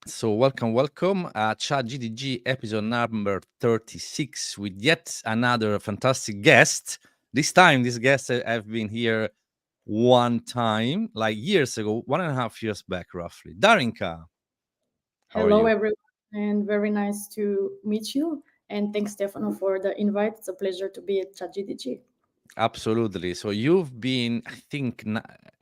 So welcome. ChatGDG episode number 36 with yet another fantastic guest. This time, this guest have been here one time, like years ago, 1.5 years back, roughly. Darinka, how are Hello, you? everyone, and very nice to meet you. And thanks, Stefano, for the invite. It's a pleasure to be at ChatGDG. Absolutely. So you've been, I think,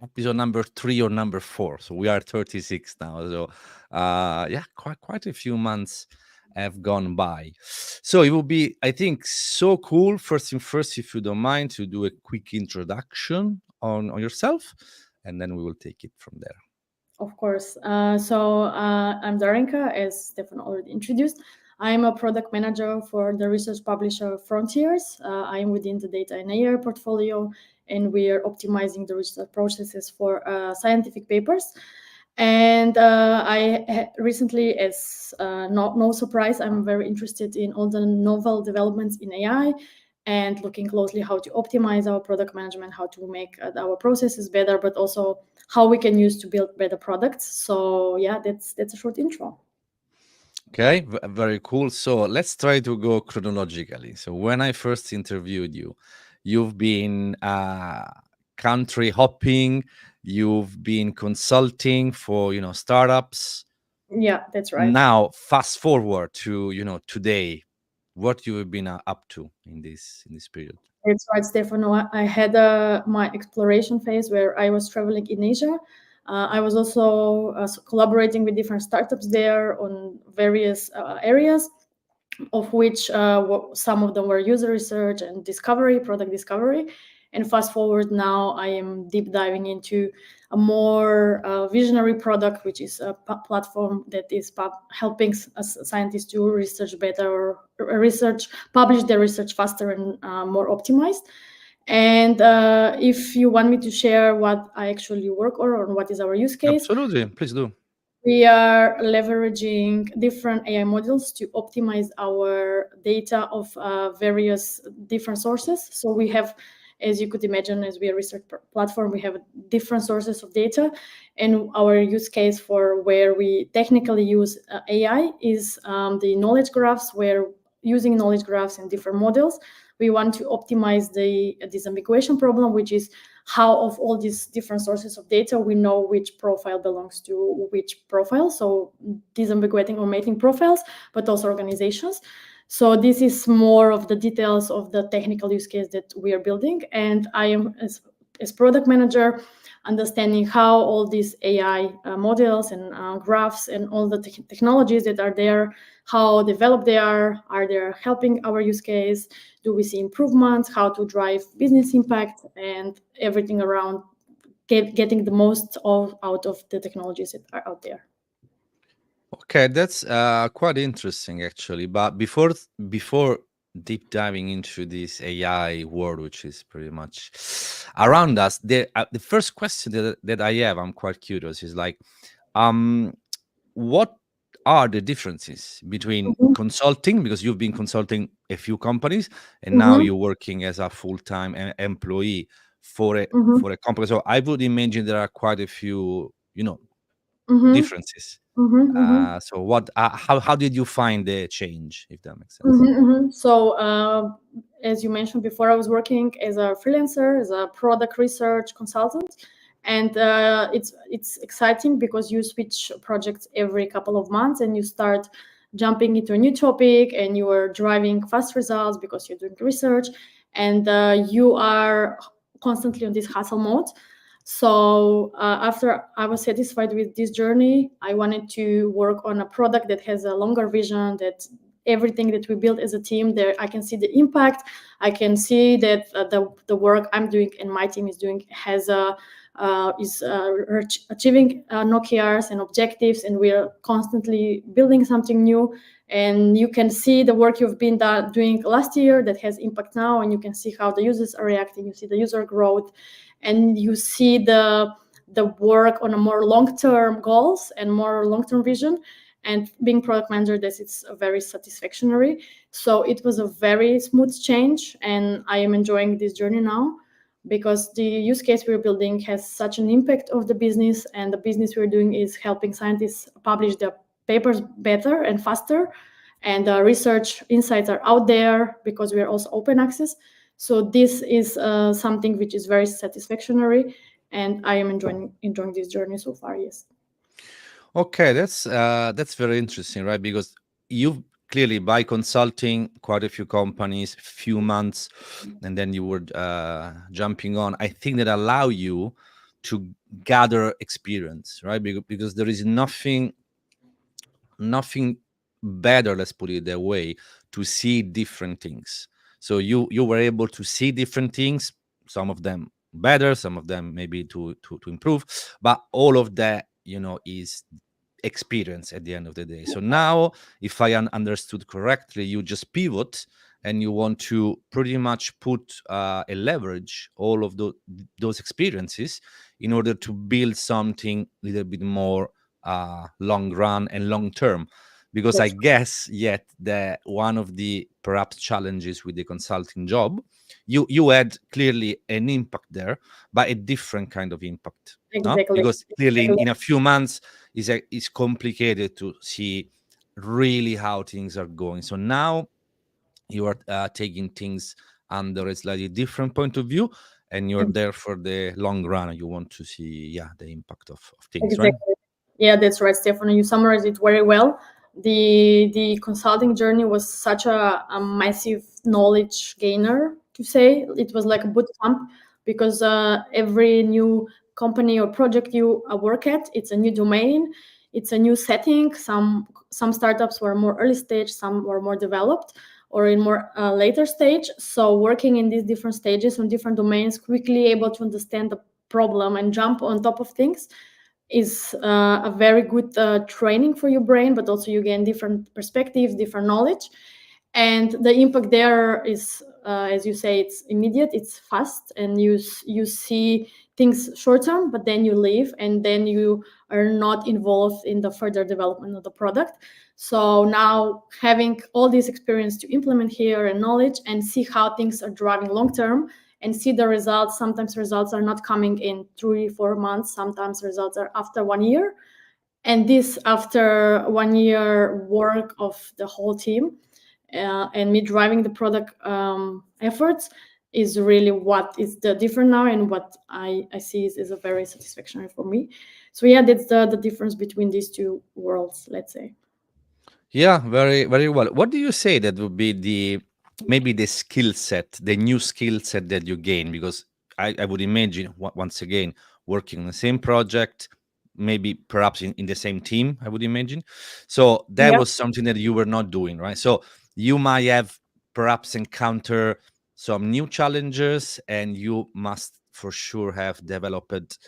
episode number 3 or number 4. So we are 36 now. So yeah, quite a few months have gone by. So it will be, I think, so cool. First thing first, if you don't mind, to do a quick introduction on yourself, and then we will take it from there. Of course. I'm Darinka, as Stefano already introduced. I'm a product manager for the research publisher Frontiers. I am within the data and AI portfolio, and we are optimizing the research processes for scientific papers. And recently, as no surprise, I'm very interested in all the novel developments in AI and looking closely how to optimize our product management, how to make our processes better, but also how we can use to build better products. So yeah, that's a short intro. Okay, very cool. So let's try to go chronologically. So when I first interviewed you, you've been country hopping, you've been consulting for startups. Yeah, that's right. Now fast forward to today, what you have been up to in this period. That's right, Stefano. I had my exploration phase where I was traveling in Asia. I was also collaborating with different startups there on various areas, of which some of them were user research and discovery, product discovery. And fast forward now, I am deep diving into a more visionary product, which is a platform that is helping scientists to research better or publish their research faster and more optimized. And if you want me to share what I actually work on or what is our use case, Absolutely, please do. we are leveraging different AI models to optimize our data of various different sources. So we have, as you could imagine, as we are a research platform, we have different sources of data. And our use case for where we technically use AI is the knowledge graphs, where using knowledge graphs and different models, we want to optimize the disambiguation problem, which is how of all these different sources of data we know which profile belongs to which profile. So disambiguating or mating profiles, but also organizations. So this is more of the details of the technical use case that we are building. And I am, as product manager, understanding how all these AI models and graphs and all the technologies that are there, how developed they are they helping our use case, do we see improvements, how to drive business impact, and everything around getting the most out of the technologies that are out there. Okay, that's quite interesting actually. But before deep diving into this AI world, which is pretty much around us, the first question that I have, I'm quite curious, is like, um, what are the differences between Mm-hmm. consulting, because you've been consulting a few companies, and now Mm-hmm. you're working as a full-time employee for a Mm-hmm. for a company. So I would imagine there are quite a few, Mm-hmm. differences. Mm-hmm. So what? How did you find the change? If that makes sense. Mm-hmm. Mm-hmm. So, as you mentioned before, I was working as a freelancer, as a product research consultant, and it's exciting because you switch projects every couple of months, and you start jumping into a new topic, and you are driving fast results because you're doing research, and you are constantly on this hustle mode. So after I was satisfied with this journey, I wanted to work on a product that has a longer vision, that everything that we build as a team there, I can see the impact. I can see that the work I'm doing and my team is doing has achieving OKRs and objectives, and we are constantly building something new. And you can see the work you've been doing last year that has impact now, and you can see how the users are reacting. You see the user growth, and you see the work on a more long-term goals and more long-term vision. And being product manager, this it's very satisfactory. So it was a very smooth change, and I am enjoying this journey now because the use case we're building has such an impact of the business, and the business we're doing is helping scientists publish their papers better and faster, and research insights are out there because we are also open access. So this is something which is very satisfactory, and I am enjoying this journey so far. Yes. Okay, that's very interesting, right? Because you've clearly by consulting quite a few companies, few months, and then you were jumping on. I think that allow you to gather experience, right? Because there is nothing better, let's put it that way, to see different things. So you were able to see different things, some of them better, some of them maybe to improve, but all of that, is experience at the end of the day. So now, if I understood correctly, you just pivot and you want to pretty much put a leverage all of those experiences in order to build something a little bit more long run and long term. Because I Yes. guess yet that one of the perhaps challenges with the consulting job, you had clearly an impact there, but a different kind of impact. No? Exactly. Because clearly Exactly. in a few months it's complicated to see really how things are going. So now you are taking things under a slightly different point of view, and you're there for the long run. You want to see, the impact of things, right? Exactly. Yeah, that's right, Stefano. You summarized it very well. The consulting journey was such a massive knowledge gainer, to say. It was like a boot camp, because every new company or project you work at, it's a new domain, it's a new setting. Some startups were more early stage, some were more developed, or in more later stage. So working in these different stages on different domains, quickly able to understand the problem and jump on top of things, is a very good training for your brain, but also you gain different perspectives, different knowledge. And the impact there is, as you say, it's immediate, it's fast, and you see things short term, but then you leave, and then you are not involved in the further development of the product. So now, having all this experience to implement here and knowledge, and see how things are driving long term, and see the results. Sometimes results are not coming in 3-4 months, sometimes results are after 1 year, and this after 1 year work of the whole team, and me driving the product efforts, is really what is the different now, and what I see is a very satisfactory for me. So yeah, that's the difference between these two worlds, let's say. Yeah, very, very well. What do you say that would be maybe the skill set, the new skill set that you gain? Because I would imagine, once again, working on the same project, maybe perhaps in the same team, I would imagine. So that Yeah. was something that you were not doing, right? So you might have perhaps encounter some new challenges, and you must for sure have developed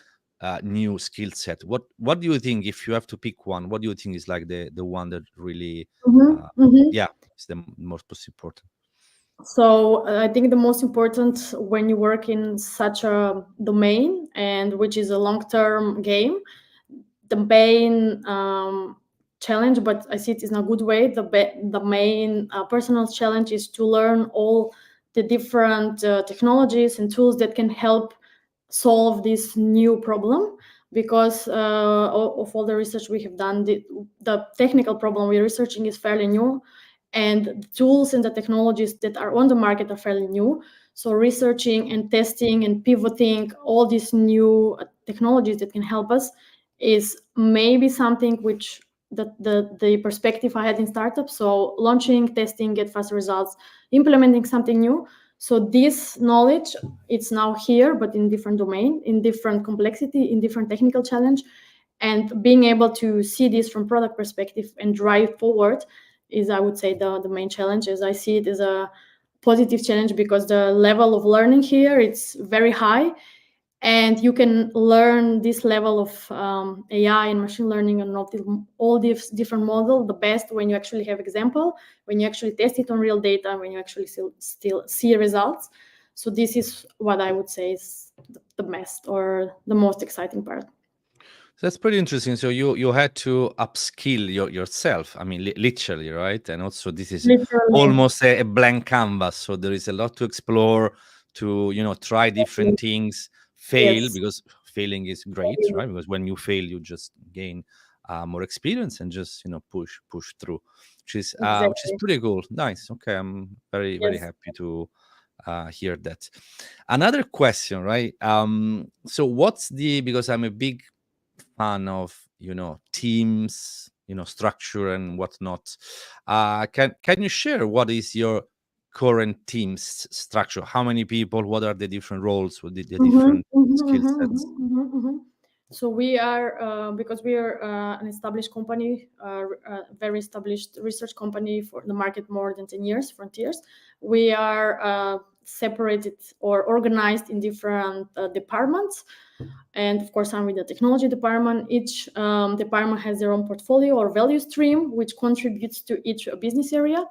new skill set. What do you think, if you have to pick one, what do you think is like the one that really Mm-hmm. uh, Mm-hmm. yeah, is the most important? So I think the most important when you work in such a domain, and which is a long-term game, the main challenge, but I see it in a good way. The main personal challenge is to learn all the different technologies and tools that can help solve this new problem. Because of all the research we have done, the technical problem we're researching is fairly new, and the tools and the technologies that are on the market are fairly new. So researching and testing and pivoting all these new technologies that can help us is maybe something which the perspective I had in startups. So launching, testing, get fast results, implementing something new. So this knowledge, it's now here, but in different domain, in different complexity, in different technical challenge. And being able to see this from product perspective and drive forward is, I would say, the main challenge. As I see it as a positive challenge, because the level of learning here, it's very high, and you can learn this level of AI and machine learning and all these different models the best when you actually have example, when you actually test it on real data, when you actually still see results. So this is what I would say is the best or the most exciting part. That's pretty interesting. So you had to upskill yourself. I mean, literally, right? And also, this is Literally. almost a blank canvas. So there is a lot to explore, to try different things, fail, Yes. because failing is great, right? Because when you fail, you just gain more experience and just push through, which is Exactly. pretty cool. Nice. Okay, I'm very Yes. happy to hear that. Another question, right? So what's the, because I'm a big fan of teams, structure and whatnot. Can you share what is your current structure? How many people? What are the different roles? What the Mhm, different mhm, skill mhm, sets? mhm, mhm, mhm. So we are, because we are an established company, very established research company for the market, more than 10 years, Frontiers. We are separated or organized in different departments. And of course, I'm with the technology department. Each department has their own portfolio or value stream, which contributes to each business area.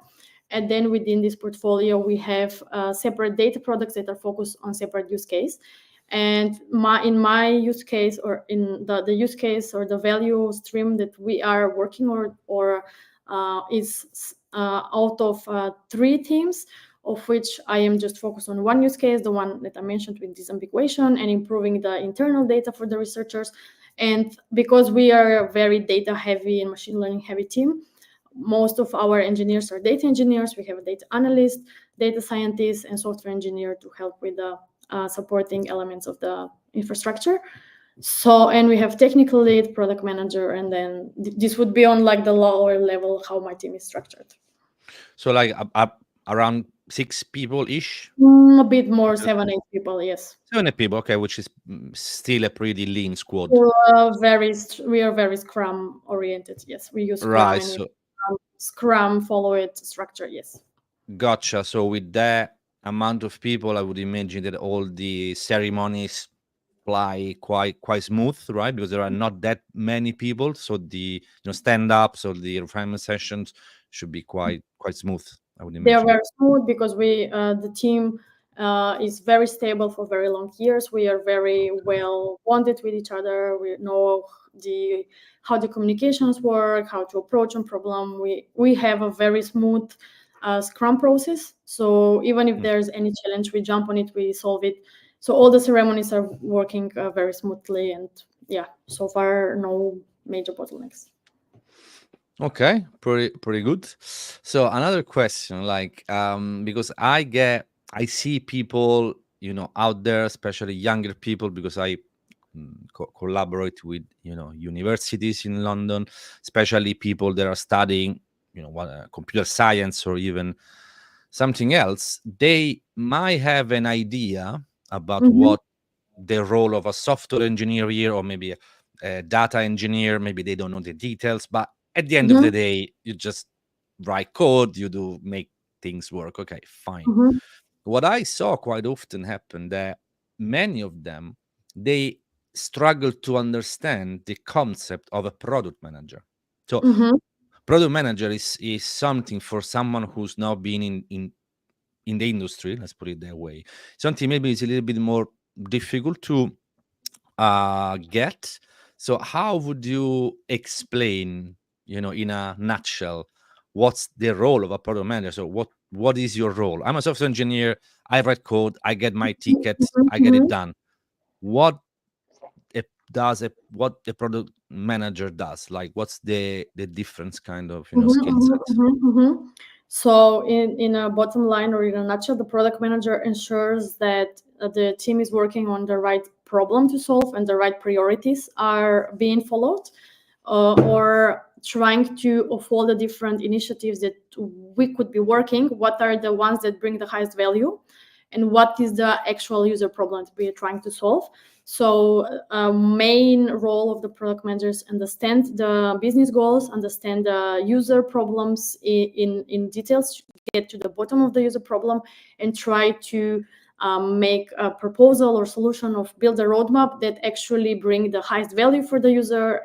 And then within this portfolio, we have separate data products that are focused on separate use case. And in my use case, or in the use case or the value stream that we are working or is out of 3 teams, of which I am just focused on one use case, the one that I mentioned with disambiguation and improving the internal data for the researchers. And because we are a very data heavy and machine learning heavy team, most of our engineers are data engineers. We have a data analyst, data scientist, and software engineer to help with the supporting elements of the infrastructure. So, and we have technical lead, product manager, and then this would be on like the lower level how my team is structured. So like around 6 people ish. A bit more, 7, 8 people, yes. 7 people, okay, which is still a pretty lean squad. So, we are very Scrum oriented. Yes, we use Scrum Right. and we So Scrum follow it structure. Yes. gotcha. So with that amount of people, I would imagine that all the ceremonies fly quite smooth, right? Because there are not that many people, so the stand ups or the refinement sessions should be quite smooth, I would They are imagine. very smooth because the team is very stable for very long years. We are very well bonded with each other. We know how the communications work, how to approach a problem. We have a very smooth Scrum process. So even if Mm. there's any challenge, we jump on it, we solve it. So all the ceremonies are working very smoothly, and yeah, so far no major bottlenecks. Okay, pretty good. So another question, like because I see people, out there, especially younger people, because I collaborate with universities in London, especially people that are studying what computer science or even something else. They might have an idea about Mm-hmm, what the role of a software engineer here, or maybe a data engineer. Maybe they don't know the details, but at the end of mm-hmm, the day, you just write code, you do make things work. Okay, fine. mm-hmm, What I saw quite often happen that many of them, they struggle to understand the concept of a product manager. So mm-hmm, product manager is something for someone who's now been in the industry, let's put it that way. Something maybe is a little bit more difficult to get. So how would you explain, in a nutshell, what's the role of a product manager? So what is your role? I'm a software engineer. I write code. I get my ticket. I get it mm-hmm. done. What what the product manager does? Like, what's the difference kind of Mhm, skill mhm, set? mhm, mhm. So, in a bottom line or in a nutshell, the product manager ensures that the team is working on the right problem to solve and the right priorities are being followed, or trying to, of all the different initiatives that we could be working, what are the ones that bring the highest value, and what is the actual user problem that we are trying to solve. So, main role of the product managers understand the business goals, understand the user problems in details, get to the bottom of the user problem, and try to make a proposal or solution of build a roadmap that actually bring the highest value for the user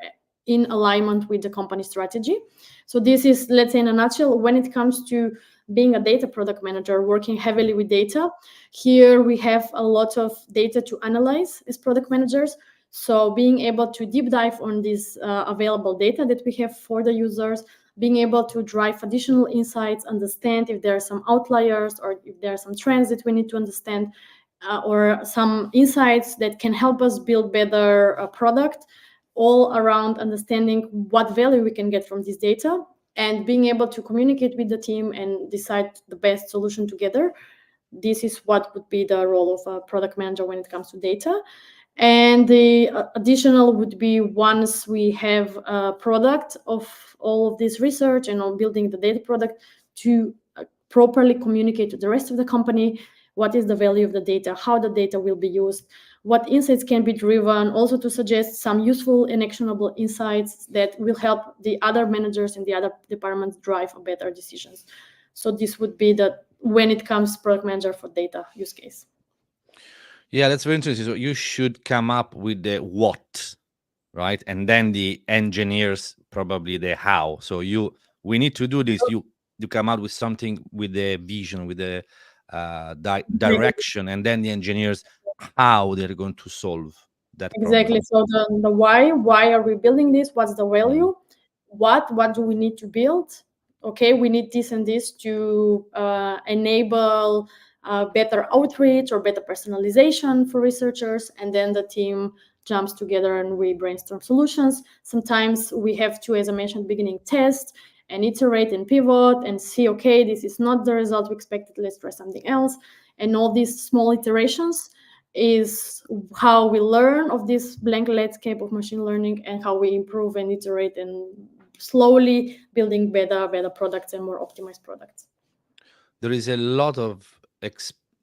in alignment with the company strategy. So this is, let's say in a nutshell, when it comes to being a data product manager working heavily with data. Here we have a lot of data to analyze as product managers. So being able to deep dive on this available data that we have for the users, being able to drive additional insights, understand if there are some outliers or if there are some trends that we need to understand, or some insights that can help us build better product. all around understanding what value we can get from this data and being able to communicate with the team and decide the best solution together. This is what would be the role of a product manager when it comes to data. And the additional would be, once we have a product of all of this research and on building the data product, to properly communicate to the rest of the company what is the value of the data, how the data will be used, what insights can be driven, also to suggest some useful and actionable insights that will help the other managers and the other departments drive better decisions. So this would be the, when it comes product manager for data use case. Yeah, that's very interesting. So you should come up with the what, right? And then the engineers probably the how. So we need to do this. You come out with something with the vision, with the direction, and then the engineers how they're going to solve that Exactly. problem. So the why are we building this? What's the Mm. value? What do we need to build? Okay, we need this and this to enable better outreach or better personalization for researchers, and then the team jumps together and we brainstorm solutions. Sometimes we have to, as I mentioned, beginning test and iterate and pivot and see, okay, this is not the result we expected, let's try something else. And all these small iterations is how we learn of this blank landscape of machine learning and how we improve and iterate and slowly building better products and more optimized products. There is a lot of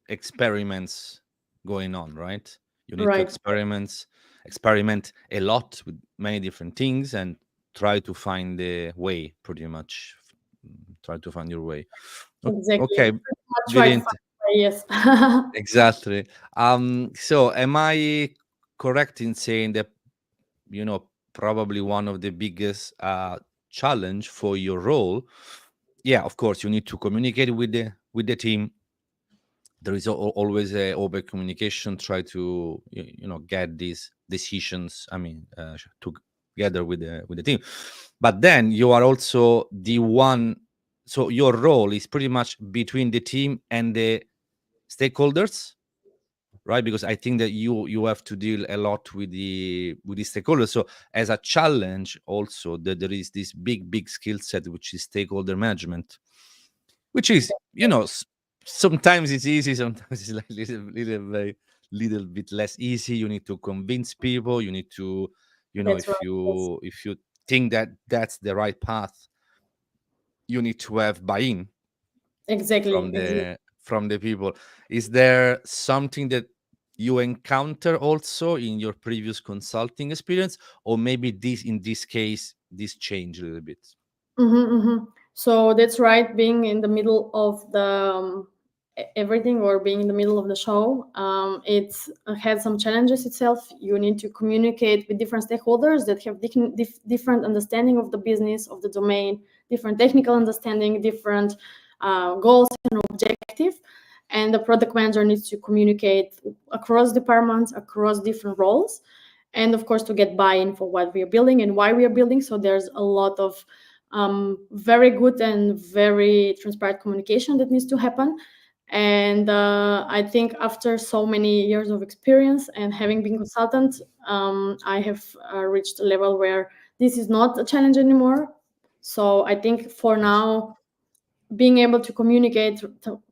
experiments going on, right? You need to Right. experiment a lot with many different things and try to find the way, pretty much. Try to find your way. Exactly. Okay, Pretty much right. brilliant. Yes. Exactly. So am I correct in saying that, probably one of the biggest challenge for your role? Yeah, of course, you need to communicate with the team. There is always a over communication. Try to get these decisions. I mean, together with the team. But then you are also the one. So your role is pretty much between the team and the stakeholders, right? Because I think that you have to deal a lot with the stakeholders. So as a challenge, also that there is this big skill set which is stakeholder management, which is sometimes it's easy, sometimes it's like little bit less easy. You need to convince people. You need to, That's right. Yes. if you think that that's the right path, you need to have buy-in Exactly. Exactly. from the people. Is there something that you encounter also in your previous consulting experience, or maybe this in this case this changed a little bit? So that's right. Being in the middle of the everything, or being in the middle of the show, it's had some challenges itself. You need to communicate with different stakeholders that have different understanding of the business, of the domain, different technical understanding, different goals and objective. And the product manager needs to communicate across departments, across different roles, and of course to get buy-in for what we are building and why we are building. So there's a lot of very good and very transparent communication that needs to happen. And I think after so many years of experience and having been consultant, I have reached a level where this is not a challenge anymore. So I think for Nice. now, being able to communicate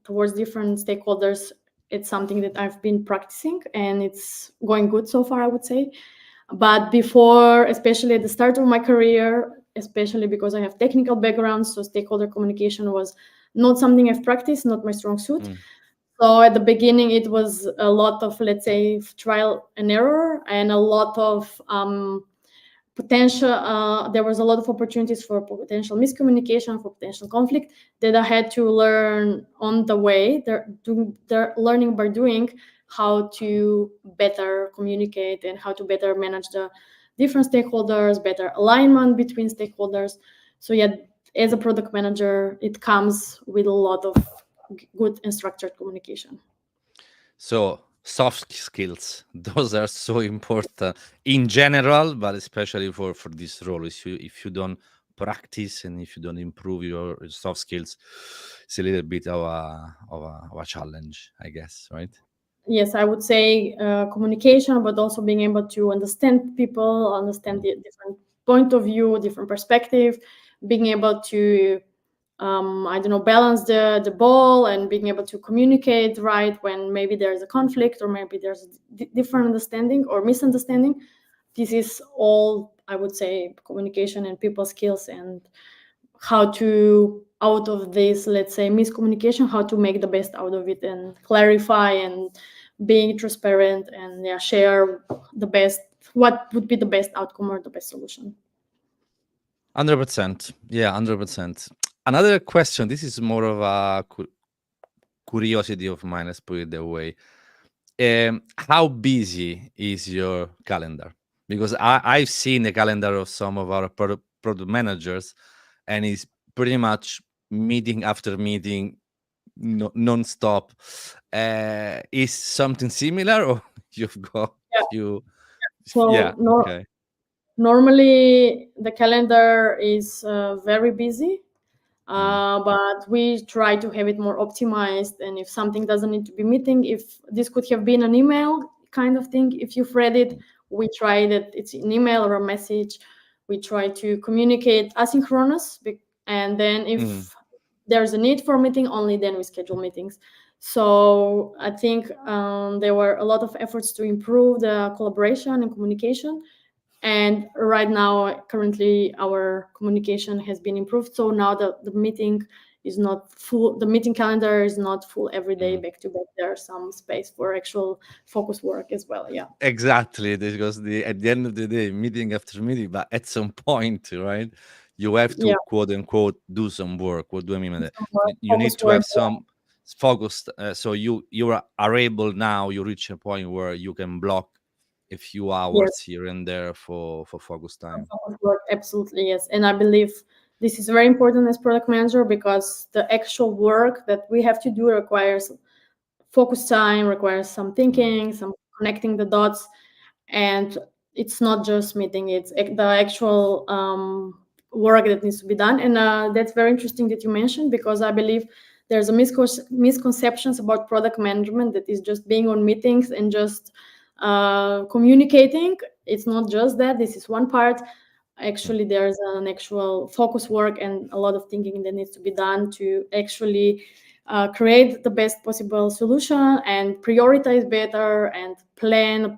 towards different stakeholders, it's something that I've been practicing and it's going good so far, I would say. But before, especially at the start of my career, especially because I have technical background, so stakeholder communication was not something I've practiced, not my strong suit. Mm. So at the beginning, it was a lot of, let's say, trial and error, and a lot of potential. There was a lot of opportunities for potential miscommunication, for potential conflict that I had to learn on the way. They're learning by doing, how to better communicate and how to better manage the different stakeholders, better alignment between stakeholders. So yeah, as a product manager, it comes with a lot of good and structured communication. So soft skills, those are so important in general, but especially for this role. If you don't practice and if you don't improve your soft skills, it's a little bit of a challenge, I guess, right? yes, I would say communication, but also being able to understand people, understand the different point of view, different perspective, being able to I don't know, balance the ball and being able to communicate right when maybe there's a conflict or maybe there's a different understanding or misunderstanding. This is all, I would say, communication and people skills, and how to, out of this, let's say, miscommunication, how to make the best out of it and clarify and being transparent and, yeah, share the best, what would be the best outcome or the best solution. 100%. Yeah, 100%. Another question. This is more of a curiosity of mine. Let's put it that way. How busy is your calendar? Because I've seen the calendar of some of our product managers, and it's pretty much meeting after meeting, non-stop. Is something similar, or you've got Yeah. you? Yeah. So Okay. normally the calendar is very busy, Mm, but we try to have it more optimized. And if something doesn't need to be meeting, if this could have been an email kind of thing, if you've read it, mm, we try that it's an email or a message. We try to communicate asynchronous, and then mm, if there's a need for meeting, only then we schedule meetings. So I think there were a lot of efforts to improve the collaboration and communication, and right now currently our communication has been improved, so now the meeting is not full, the meeting calendar is not full every day mm. back to back. There's some space for actual focus work as well. Yeah. Exactly, because at the end of the day, meeting after meeting, but at some point, right, you have Yeah. to quote unquote do some work. What do I mean by that? Some more You focus need to work. have some focused. So you are able now. You reach a point where you can block a few Yes. hours here and there for focus Some time. focus work, absolutely, yes. And I believe this is very important as product manager, because the actual work that we have to do requires focus time, requires some Mm, thinking, some connecting the dots, and it's not just meeting, it's the actual work that needs to be done. And that's very interesting that you mentioned, because I believe there's a misconceptions about product management, that is just being on meetings and just communicating. It's not just that. This is one part. mm. Actually, there's an actual focus work and a lot of thinking that needs to be done to actually create the best possible solution and prioritize better and plan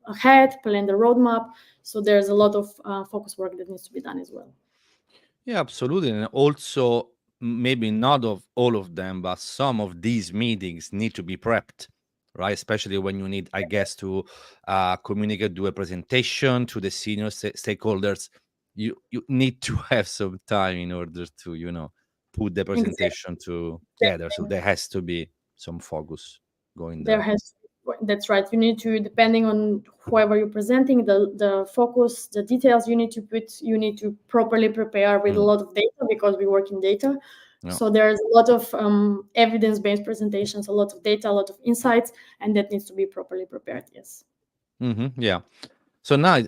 ahead, plan the roadmap. So there's a lot of focus work that needs to be done as well. Yeah, absolutely. And also, maybe not of all of them, but some of these meetings need to be prepped, right? Especially when you need, I guess, to communicate, do a presentation to the senior stakeholders. You need to have some time in order to, put the Exactly. presentation together. So there has to be some focus going There there. has That's right. You need to, depending on whoever you're presenting, the focus, the details you need to put, you need to properly prepare with a Mm, lot of data, because we work in data. yeah. So there's a lot of evidence-based presentations, a lot of data, a lot of insights, and that needs to be properly prepared. Yes. Yeah. So now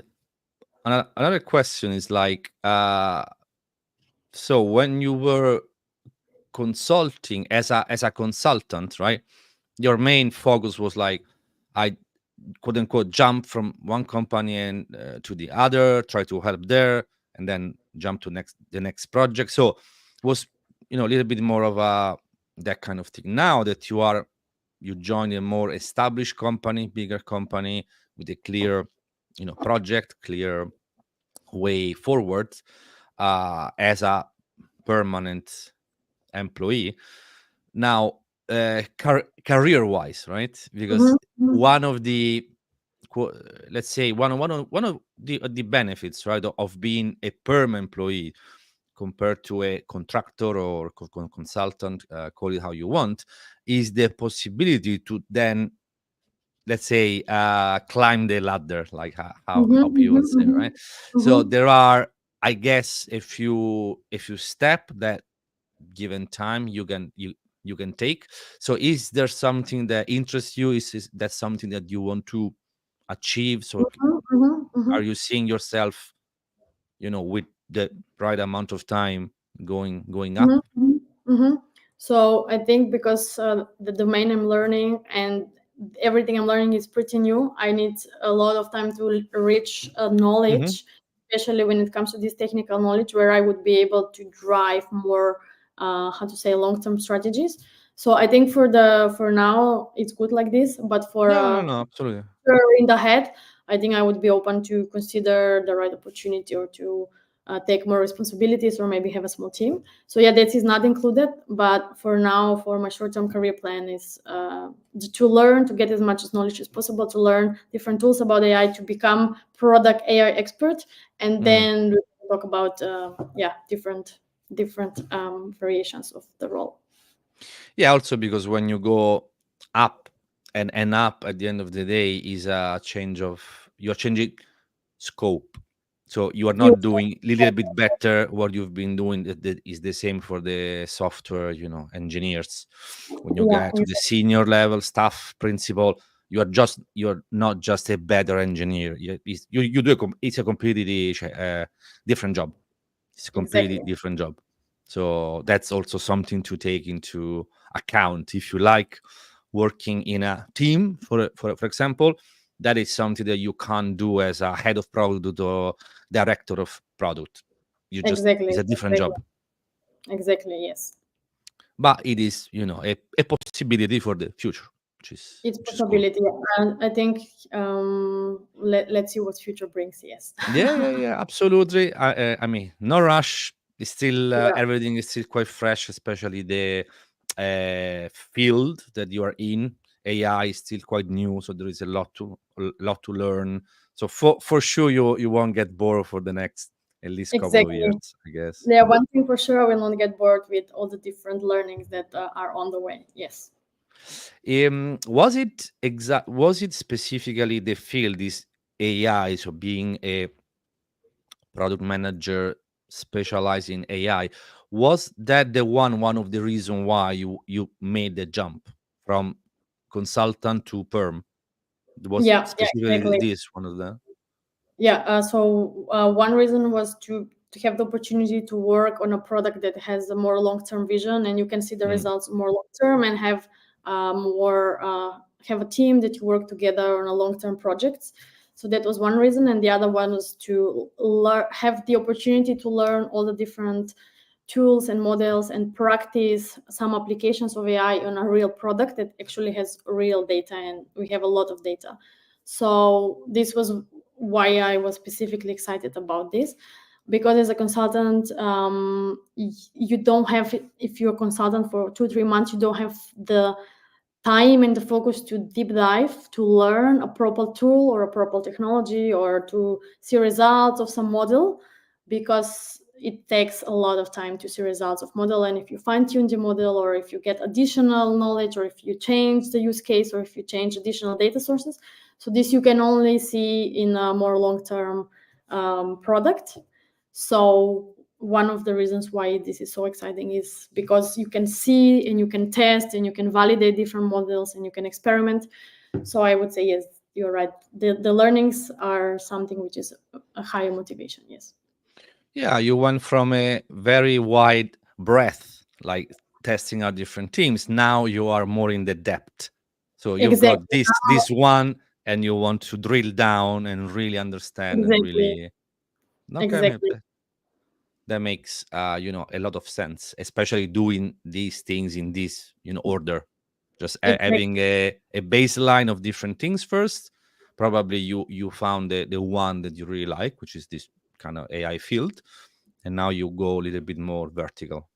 another question is like, so when you were consulting as a consultant, right? Your main focus was like, I quote unquote jump from one company and to the other, try to help there, and then jump to the next project. So was a little bit more of a that kind of thing. Now that you join a more established company, bigger company with a clear project, clear way forward, as a permanent employee now, career wise, right? Because Mm-hmm. one of the let's say one of the benefits, right, of being a perm employee compared to a contractor or consultant, call it how you want, is the possibility to then, let's say, climb the ladder, like how people say, Mm-hmm. right? So Mm-hmm. there are, I guess, if you step that given time you can take. So is there something that interests you? Is that something that you want to achieve? So Mm-hmm. Mm-hmm. are you seeing yourself, with the right amount of time going up? Mm-hmm. Mm-hmm. So I think because the domain I'm learning and everything I'm learning is pretty new. I need a lot of time to reach Hmm. knowledge, especially when it comes to this technical knowledge, where I would be able to drive more, how to say, long-term strategies. So I think for now it's good like this, but for No, no, no, absolutely. in the head, I think I would be open to consider the right opportunity, or to take more responsibilities, or maybe have a small team. So yeah, that is not included. But for now, for my short-term career plan is to learn, to get as much as knowledge as possible, to learn different tools about AI, to become product AI expert, and Mm. then we can talk about different variations of the role. Yeah, also because when you go up and up at the end of the day is a change of you're changing scope. So you are You, not doing a little bit better what you've been doing. That is the same for the software, engineers. When you yeah, get to the senior level, staff, principal, you're not just a better engineer. You do it's a completely different job. It's a completely exactly, different job. So that's also something to take into account. If you like working in a team, for example, that is something that you can't do as a head of product or director of product. You just exactly, it's a different exactly, job, exactly. Yes. but it is a possibility for the future, It's which is cool. possibility. And I think let's see what future brings. Yes. Yeah, yeah, yeah, absolutely. I mean, no rush. It's still Yeah, everything is still quite fresh, especially the field that you are in. AI is still quite new, so there is a lot to learn. So for sure, you won't get bored for the next at least couple of exactly. years, I guess. Yeah, one thing for sure, I will not get bored with all the different learnings that are on the way. Yes. Was it specifically the field, this AI, so being a product manager specialized in AI. Was that one of the reason why you made the jump from consultant to perm? Was Yeah, yeah, specifically exactly. this one of them? Yeah, so one reason was to have the opportunity to work on a product that has a more long-term vision, and you can see the Mm. results more long-term, and have more have a team that you work together on a long-term projects. So that was one reason, and the other one was to have the opportunity to learn all the different tools and models, and practice some applications of AI on a real product that actually has real data, and we have a lot of data. So this was why I was specifically excited about this, because as a consultant, you don't have, if you're a consultant for 2-3 months, you don't have the time and the focus to deep dive, to learn a proper tool or a proper technology, or to see results of some model, because it takes a lot of time to see results of model. And if you fine tune the model, or if you get additional knowledge, or if you change the use case, or if you change additional data sources, so this you can only see in a more long-term product. So one of the reasons why this is so exciting is because you can see, and you can test, and you can validate different models, and you can experiment. So I would say, yes, you're right. The learnings are something which is a higher motivation. Yes. Yeah, you went from a very wide breadth, like testing out different teams. Now you are more in the depth. So you've got Exactly. this one, and you want to drill down and really understand and Exactly. really. Okay, I mean, Exactly. that makes a lot of sense, especially doing these things in this order. Just Exactly. having a baseline of different things first. Probably you found the one that you really like, which is this kind of AI field, and now you go a little bit more vertical.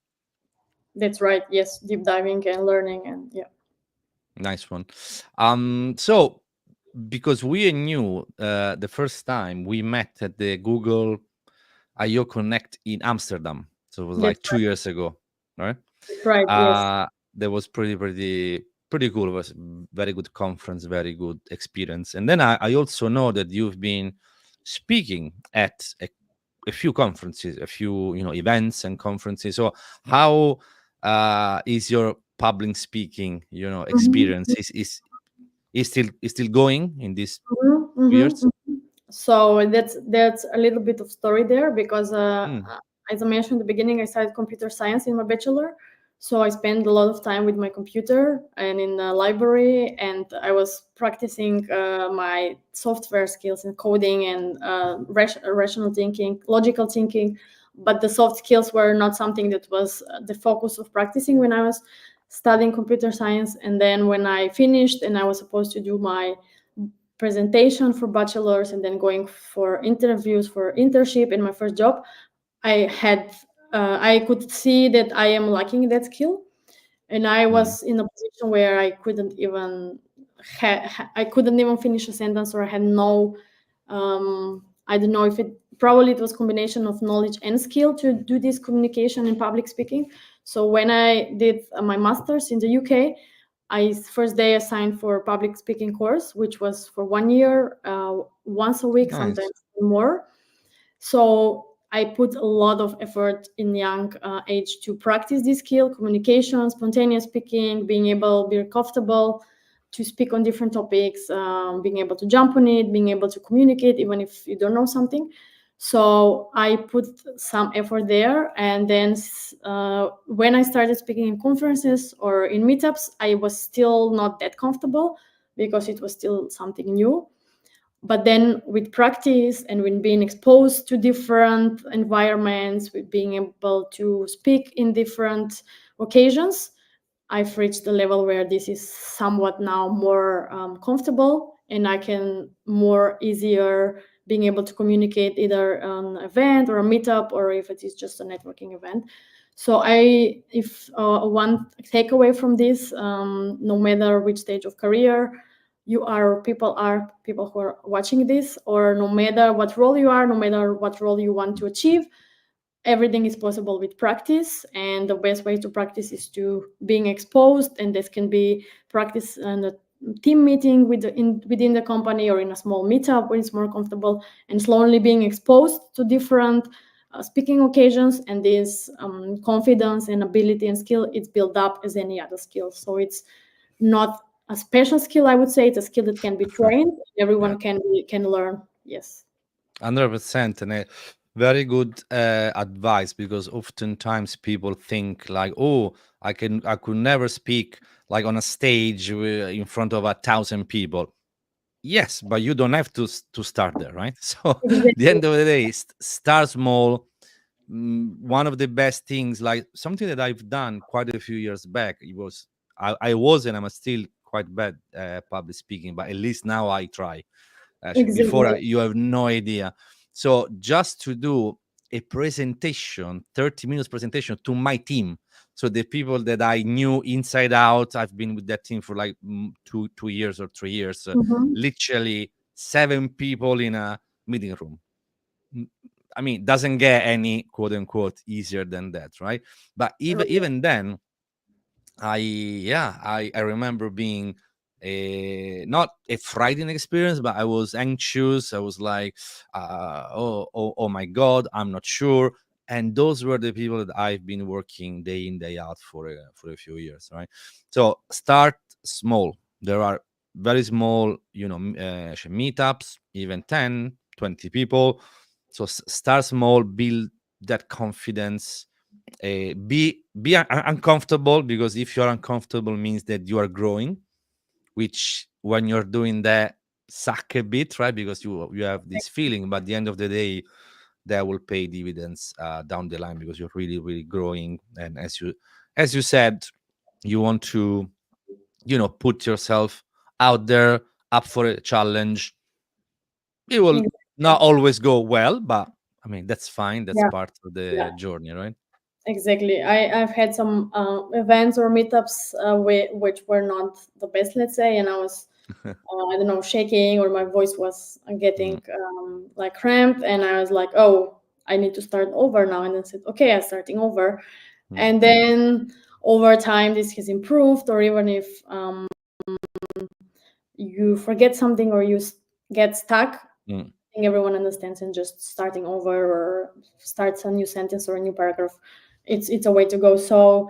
That's right. Yes. Deep diving and learning, and yeah. Nice one. So because we knew the first time we met at the Google IO Connect in Amsterdam, so it was That's like 2 years ago, right? right. Right. Yes. Uh, that was pretty cool. It was very good conference, very good experience. And then I also know that you've been speaking at a few conferences, a few events and conferences. So how is your public speaking experience? Mhm. Is still going in these Mhm, 2 years? mhm, mhm. So that's a little bit of story there, because Mm. as I mentioned in the beginning, I studied computer science in my bachelor. So I spent a lot of time with my computer and in the library, and I was practicing my software skills in coding and rational thinking, logical thinking. But the soft skills were not something that was the focus of practicing when I was studying computer science. And then when I finished and I was supposed to do my presentation for bachelor's and then going for interviews for internship in my first job, I could see that I am lacking that skill, and I Mm. was in a position where I couldn't even finish a sentence, or I had no, I don't know if it probably it was combination of knowledge and skill to do this communication and public speaking. So when I did my master's in the UK, I first day assigned for public speaking course, which was for 1 year, once a week, Nice. sometimes more. So I put a lot of effort in young age to practice this skill: communication, spontaneous speaking, be comfortable to speak on different topics, being able to jump on it, being able to communicate even if you don't know something. So I put some effort there, and then when I started speaking in conferences or in meetups, I was still not that comfortable because it was still something new. But then with practice and when being exposed to different environments, with being able to speak in different occasions, I've reached the level where this is somewhat now more comfortable, and I can more easier being able to communicate either an event or a meetup, or if it is just a networking event. So if one takeaway from this, no matter which stage of career are people who are watching this, or no matter what role you are, no matter what role you want to achieve, everything is possible with practice. And the best way to practice is to being exposed, and this can be practice in a team meeting within the company, or in a small meetup where it's more comfortable, and slowly being exposed to different speaking occasions. And this confidence and ability and skill, it's built up as any other skill. So it's not a special skill, I would say. It's a skill that can be trained. Yeah. Everyone can learn. Yes. 100%, and a very good advice, because oftentimes people think like, oh, I could never speak like on a stage in front of 1,000 people. Yes, but you don't have to start there, right? So the Exactly. end of the day, start small. One of the best things, like something that I've done quite a few years back, it was I was and I'm still quite bad public speaking, but at least now I try. Actually, before Exactly. you have no idea. So just to do a presentation, 30 minutes presentation to my team, so the people that I knew inside out, I've been with that team for like 2 years or 3 years, Mhm. literally 7 people in a meeting room. Mm, I mean, doesn't get any quote unquote easier than that, right? But even then, I remember being a not a frightening experience, but I was anxious. I was like, oh my god, I'm not sure. And those were the people that I've been working day in day out for a few years, right? So start small. There are very small, meetups, even 10, 20 people. So start small, build that confidence, be uncomfortable, because if you're uncomfortable means that you are growing, which when you're doing that suck a bit, right? Because you have this feeling, but at the end of the day that will pay dividends down the line, because you're really really growing. And as you said, you want to put yourself out there, up for a challenge. It will not Exactly. always go well, but I mean that's fine, that's Yeah. part of Yeah. the journey, right? Exactly. I've had some events or meetups which were not the best, let's say, and I was I don't know, shaking, or my voice was Mm, getting like cramped, and I was like, oh, I need to start over now. And I said, okay, I'm starting over. mm, And then over time, this has improved. Or even if you forget something, or you get stuck, I mm. think everyone understands, and just starting over or starts a new sentence or a new paragraph, it's a way to go. So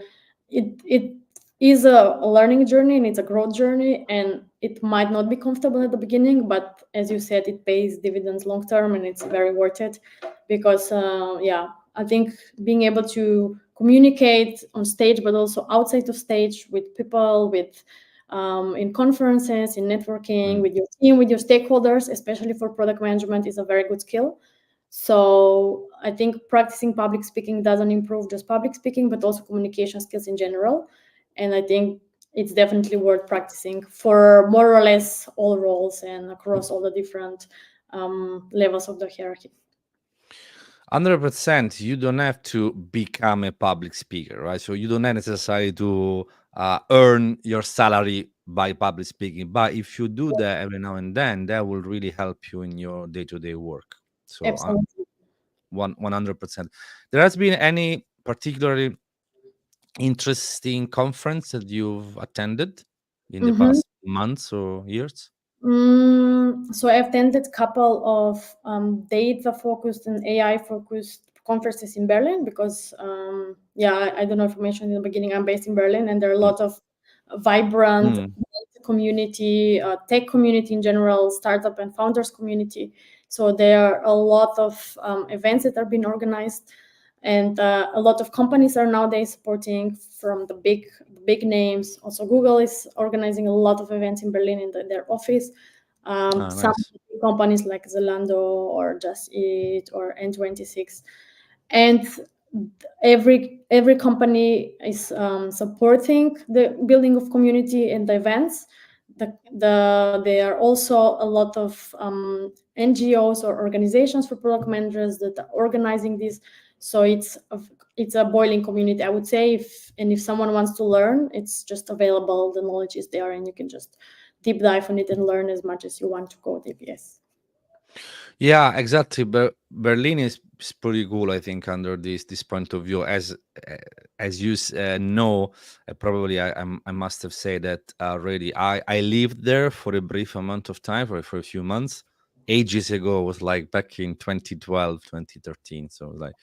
it is a learning journey, and it's a growth journey, and it might not be comfortable at the beginning, but as you said, it pays dividends long term, and it's very worth it. Because yeah, I think being able to communicate on stage, but also outside of stage with people, with in conferences, in networking, with your team, with your stakeholders, especially for product management, is a very good skill. So I think practicing public speaking doesn't improve just public speaking, but also communication skills in general. And I think it's definitely worth practicing for more or less all roles and across all the different levels of the hierarchy. 100%. You don't have to become a public speaker, right? So you don't necessarily to earn your salary by public speaking, but if you do that every now and then, that will really help you in your day-to-day work. So Absolutely. 100%. There has been any particularly interesting conference that you've attended in the Mm-hmm. past months or years? So I've attended a couple of data-focused and AI-focused conferences in Berlin because, I don't know if I mentioned in the beginning, I'm based in Berlin, and there are a lot of vibrant Mm. community, tech community in general, startup and founders community. So there are a lot of events that are being organized, and a lot of companies are nowadays supporting from the big names. Also, Google is organizing a lot of events in Berlin in their office. Some Nice. companies like Zalando or Just Eat or N26, and every company is supporting the building of community and the events. There are also a lot of NGOs or organizations for product managers that are organizing this. So it's a boiling community, I would say. If someone wants to learn, it's just available. The knowledge is there, and you can just deep dive on it and learn as much as you want to go deep. Yes. Yeah, exactly. But Berlin is pretty cool, I think, under this point of view. As you know, probably I must have said that already. I lived there for a brief amount of time, for a few months. Ages ago, it was like back in 2012, 2013. So like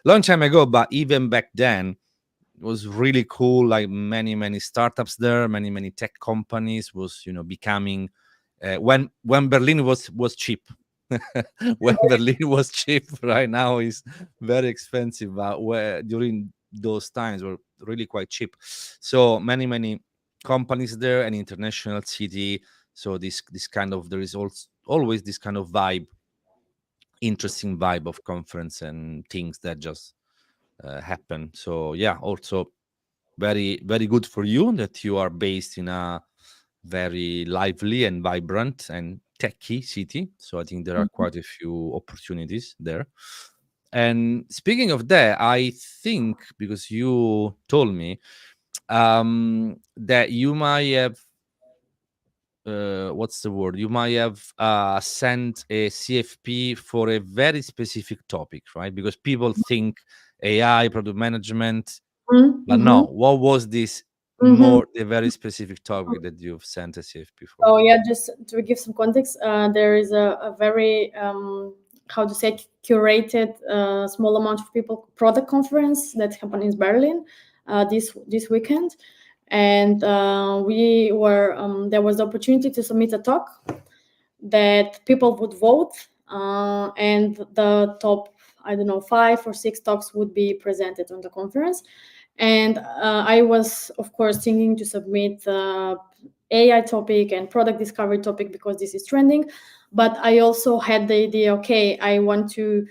long time ago. But even back then, it was really cool. Like many startups there, many tech companies was becoming when Berlin was cheap. When Berlin was cheap, right now is very expensive. But during those times were really quite cheap. So many companies there, an international city. So this kind of there is also always this kind of vibe, interesting vibe of conference and things that just happen. So yeah, also very good for you that you are based in a very lively and vibrant and techy city. So I think there are quite a few opportunities there. And speaking of that, I think because you told me that you might have what's the word? You might have sent a CFP for a very specific topic, right? Because people think AI, product management, but Mm-hmm. no, what was this Mm-hmm. more a very specific topic that you've sent a CFP for? So yeah, just to give some context, there is a very how to say curated small amount of people product conference that happened in Berlin this weekend, and we were there was the opportunity to submit a talk that people would vote, and the top, I don't know, 5 or 6 talks would be presented on the conference. And I was, of course, thinking to submit AI topic and product discovery topic because this is trending. But I also had the idea, okay, I want to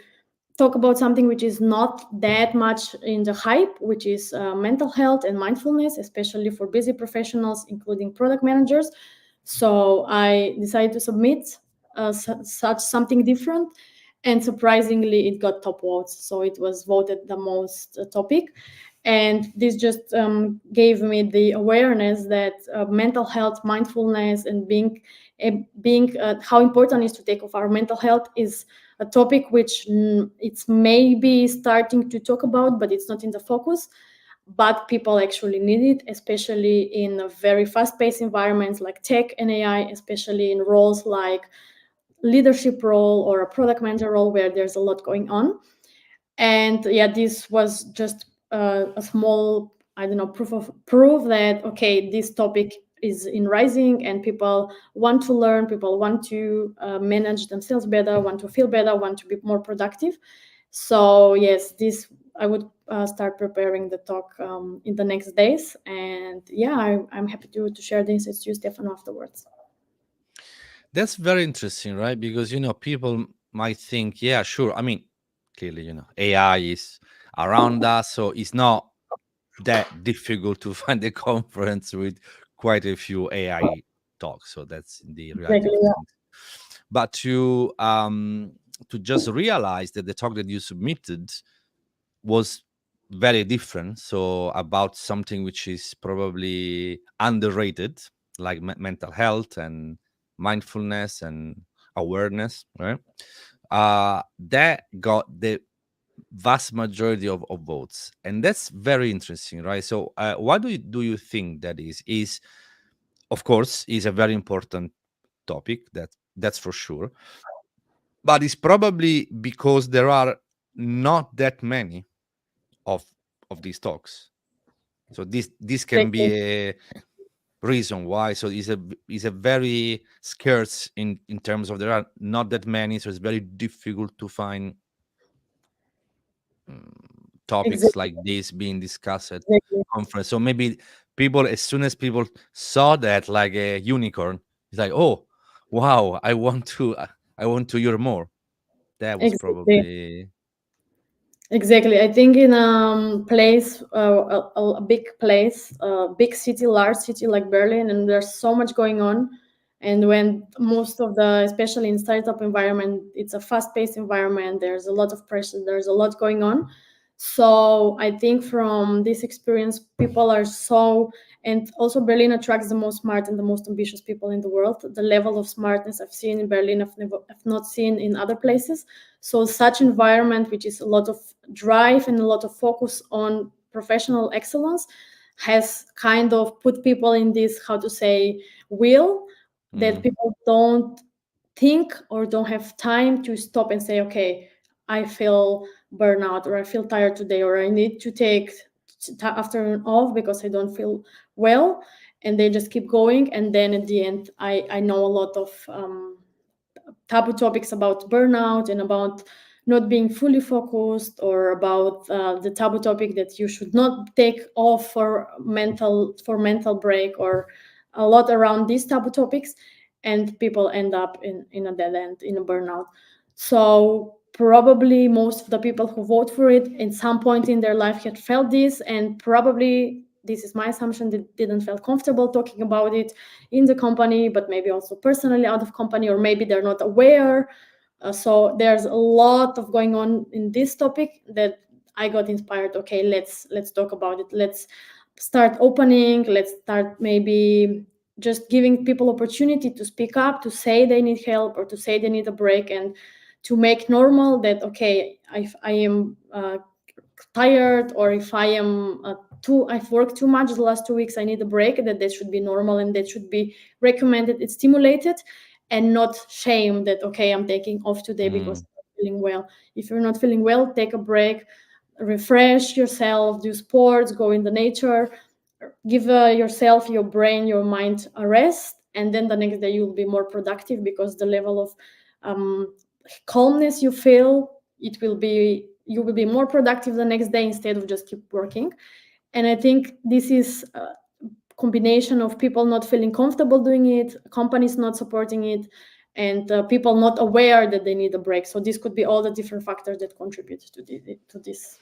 talk about something which is not that much in the hype, which is mental health and mindfulness, especially for busy professionals, including product managers. So I decided to submit such something different, and surprisingly, it got top votes. So it was voted the most topic, and this just gave me the awareness that mental health, mindfulness, and being how important it is to take of our mental health is a topic which it's maybe starting to talk about, but it's not in the focus. But people actually need it, especially in a very fast-paced environments like tech and AI, especially in roles like leadership role or a product manager role where there's a lot going on. And yeah, this was just a small, I don't know, proof that okay, this topic is in rising, and people want to learn, people want to manage themselves better, want to feel better, want to be more productive. So yes, this I would start preparing the talk in the next days. And yeah, I'm happy to share the insights to you, Stefano, afterwards. That's very interesting, right? Because people might think, yeah, sure. I mean, clearly, AI is around us, so it's not that difficult to find a conference with quite a few AI talks. So that's the reality Exactly. of things. But to just realize that the talk that you submitted was very different. So about something which is probably underrated, like mental health and mindfulness and awareness, right? That got the vast majority of votes, and that's very interesting, right? So why do you think that is of course is a very important topic, that's for sure, but it's probably because there are not that many of these talks. So this can be Exactly. a reason why. So it's a very scarce in terms of there are not that many, so it's very difficult to find topics Exactly. like this being discussed at Exactly. conference. So maybe people, as soon as people saw that like a unicorn, it's like, oh, wow, I want to hear more. That was Exactly. probably. Exactly. I think in place, a big place, big city, large city like Berlin, and there's so much going on. And when most of the, especially in startup environment, it's a fast-paced environment. There's a lot of pressure. There's a lot going on. So I think from this experience, people are so, and also Berlin attracts the most smart and the most ambitious people in the world. The level of smartness I've seen in Berlin, I've not seen in other places. So such environment, which is a lot of drive and a lot of focus on professional excellence, has kind of put people in this, how to say, wheel that Mm, people don't think or don't have time to stop and say, okay, I feel burnout, or I feel tired today, or I need to take afternoon off because I don't feel well. And they just keep going. And then at the end, I know a lot of taboo topics about burnout and about not being fully focused, or about the taboo topic that you should not take off for mental break, or a lot around these taboo topics. And people end up in a dead end, in a burnout. So probably most of the people who vote for it in some point in their life had felt this, and probably, this is my assumption, they didn't feel comfortable talking about it in the company, but maybe also personally out of company, or maybe they're not aware. So there's a lot of going on in this topic that I got inspired. Okay, let's talk about it. Let's start opening. Let's start maybe just giving people opportunity to speak up, to say they need help, or to say they need a break, and to make normal that, okay, if I am tired, or if I am I've worked too much the last 2 weeks, I need a break, that should be normal, and that should be recommended, it's stimulated, and not shame that, okay, I'm taking off today because mm, I'm not feeling well. If you're not feeling well, take a break, refresh yourself, do sports, go in the nature, give yourself, your brain, your mind a rest, and then the next day you'll be more productive, because the level of um, calmness you feel, you will be more productive the next day, instead of just keep working. And I think this is a combination of people not feeling comfortable doing it, companies not supporting it, and people not aware that they need a break. So this could be all the different factors that contribute to this.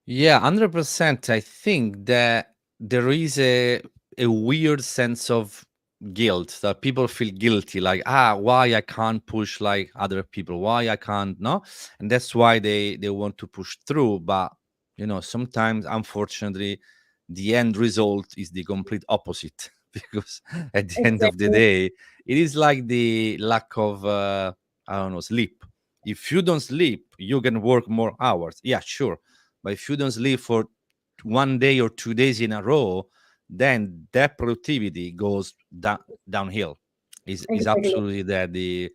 yeah, 100%. I think that there is a weird sense of guilt, that people feel guilty, like, why I can't push like other people, why I can't, no, and that's why they want to push through. But sometimes, unfortunately, the end result is the complete opposite because at the end of the Exactly. day, it is like the lack of I don't know, sleep. If you don't sleep, you can work more hours, yeah, sure, but if you don't sleep for 1 day or 2 days in a row, then that productivity goes downhill. Is Exactly. absolutely that the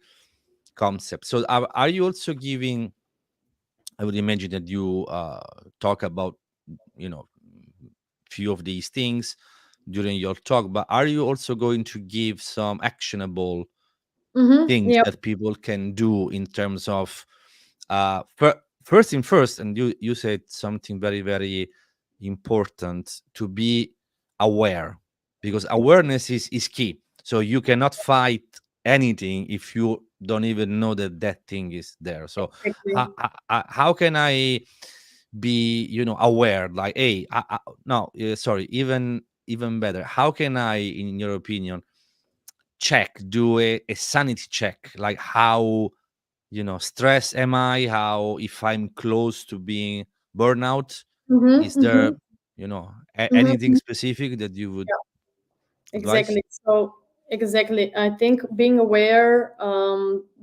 concept. So are you also giving? I would imagine that you talk about you know few of these things during your talk, but are you also going to give some actionable Mm-hmm. things Yeah. that people can do in terms of first in first, and you said something very, very important, to be aware, because awareness is key. So you cannot fight anything if you don't even know that that thing is there. So Exactly. how can I be, aware, like, hey, no, sorry, even better, how can I, in your opinion, do a sanity check, like how, stress am I, how, if I'm close to being burnout, is Mm-hmm, there, mm-hmm, anything mm-hmm. specific that you would advise? Exactly. So exactly, I think being aware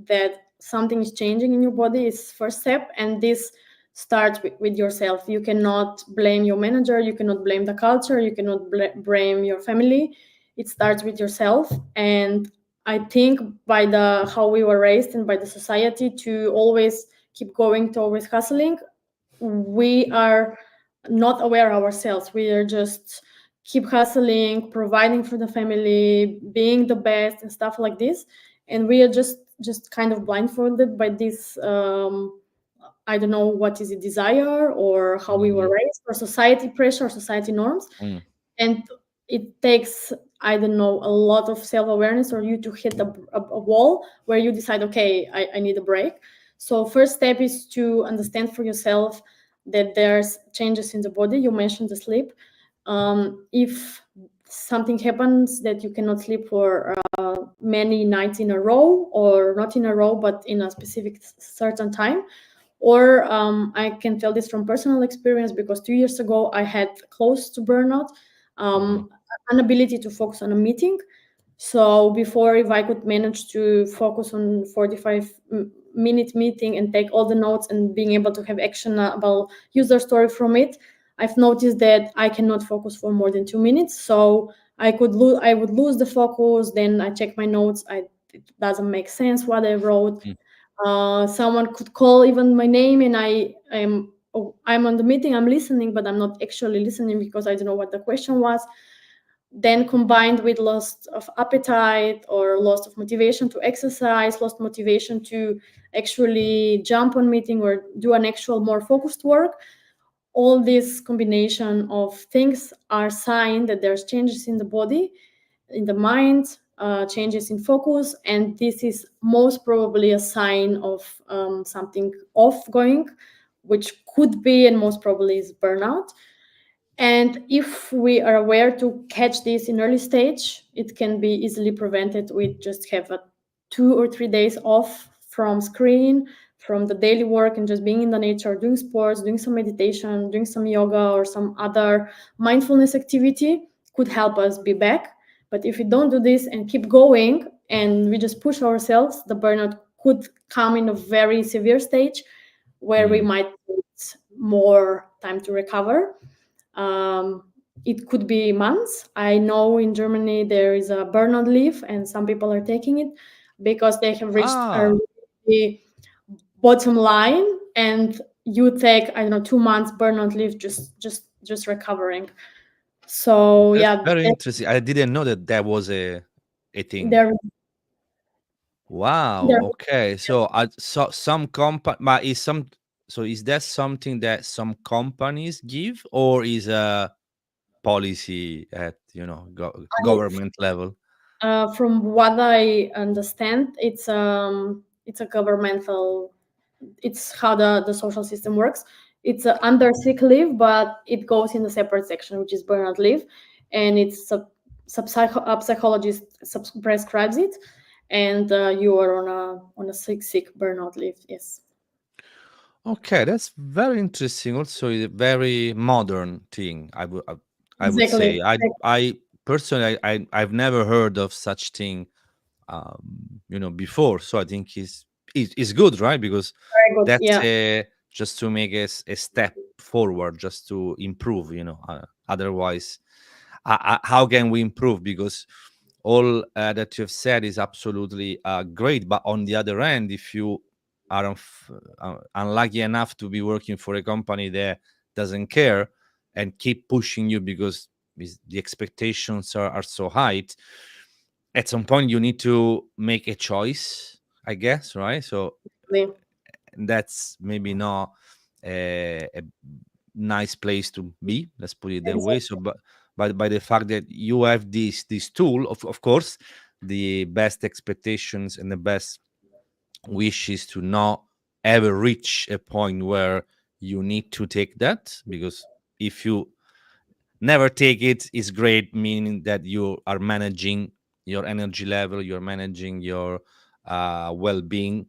that something is changing in your body is first step, and this starts with yourself. You cannot blame your manager. You cannot blame the culture. You cannot blame your family. It starts with yourself, and I think by the how we were raised and by the society to always keep going, to always hustling, we are not aware ourselves. We are just keep hustling, providing for the family, being the best and stuff like this, and we are just kind of blindfolded by this. I don't know what is a desire or how we were Mhm. raised or society pressure, society norms, Mm. and it takes, I don't know, a lot of self-awareness or you to hit a wall where you decide, okay, I need a break. So first step is to understand for yourself that there's changes in the body. You mentioned the sleep. If something happens that you cannot sleep for many nights in a row, or not in a row but in a specific certain time, or I can tell this from personal experience because 2 years ago I had close to burnout, Mhm. um, an ability to focus on a meeting. So before, if I could manage to focus on 45-minute meeting and take all the notes and being able to have actionable user story from it, I've noticed that I cannot focus for more than 2 minutes. So I would lose the focus. Then I check my notes. It doesn't make sense what I wrote. Mm. Someone could call even my name, and I'm on the meeting, I'm listening, but I'm not actually listening because I don't know what the question was. Then combined with loss of appetite or loss of motivation to exercise, lost motivation to actually jump on meeting or do an actual more focused work, all this combination of things are sign that there's changes in the body, in the mind, changes in focus, and this is most probably a sign of something off going, which could be and most probably is burnout. And if we are aware to catch this in early stage, it can be easily prevented with just have a 2 or 3 days off from screen, from the daily work, and just being in the nature, doing sports, doing some meditation, doing some yoga or some other mindfulness activity could help us be back. But if we don't do this and keep going and we just push ourselves, the burnout could come in a very severe stage where we Mm. might need more time to recover. um, it could be months. I know in Germany there is a burnout leave, and some people are taking it because they have reached a Ah, really bottom line, and you take, I don't know, 2 months burnout leave, just recovering. So that's yeah, very interesting. I didn't know that that was a thing. there Wow. there Okay. So, some company, but is some. So, is that something that some companies give, or is a policy at, government level? from what I understand, it's a governmental, it's how the social system works. It's under sick leave, but it goes in a separate section, which is burnout leave, and it's a psychologist prescribes it, and you are on a sick burnout leave. Yes, Okay, that's very interesting. Also, a very modern thing. I would exactly. say. I personally, I've never heard of such thing, before. So I think is good, right? Because Very good. that's Yeah, just to make a step forward, just to improve. Otherwise, how can we improve? Because all that you've said is absolutely great. But on the other end, if you are unlucky enough to be working for a company that doesn't care and keep pushing you because the expectations are so high, at some point you need to make a choice, I guess, right? So exactly. that's maybe not. a nice place to be. Let's put it that way. So, Exactly. but by the fact that you have this tool, of course, the best expectations and the best wish is to not ever reach a point where you need to take that, because if you never take it, is great, meaning that you are managing your energy level, you're managing your well-being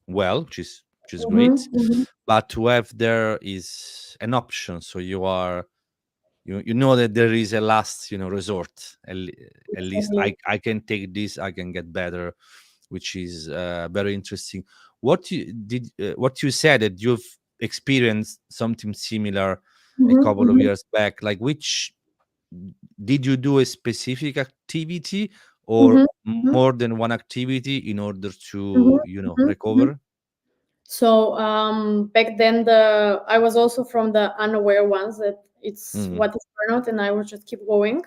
well, which is great. Mm-hmm. But to have there is an option, so you know that there is a last resort. At least Exactly. I can take this, I can get better, which is very interesting. What you said, that you've experienced something similar a Mm-hmm. couple of Mm-hmm. years back. Like, which did you do a specific activity, or Mm-hmm. more than one activity, in order Mm-hmm. to Mm-hmm. recover? So back then, the I was also from the unaware ones that it's Mm, what is burnout, and I would just keep going.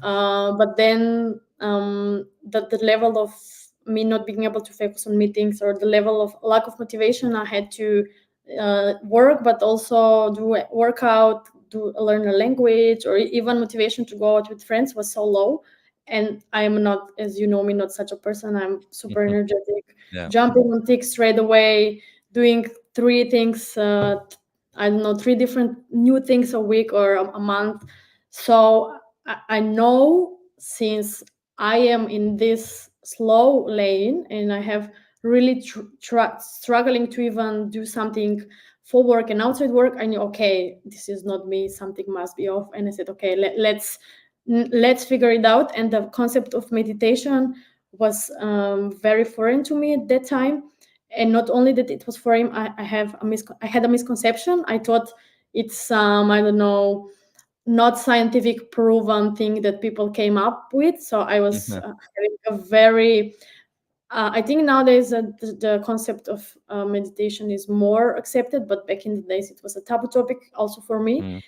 But then the level of me not being able to focus on meetings, or the level of lack of motivation, I had to work, but also do a workout, do learn a language, or even motivation to go out with friends was so low. And I am not, as you know me, not such a person. I'm super energetic, yeah. jumping on things straight away, doing three things, I don't know, three different new things a week or a month. So I know, since I am in this slow lane and I have really struggling to even do something for work and outside work, I knew, okay, this is not me, something must be off. And I said, okay, let's figure it out. And the concept of meditation was very foreign to me at that time. And not only that it was foreign, I had a misconception. I thought it's I don't know, not scientific proven thing that people came up with. So I was having a very I think nowadays the concept of meditation is more accepted, but back in the days it was a taboo topic also for me. Mm,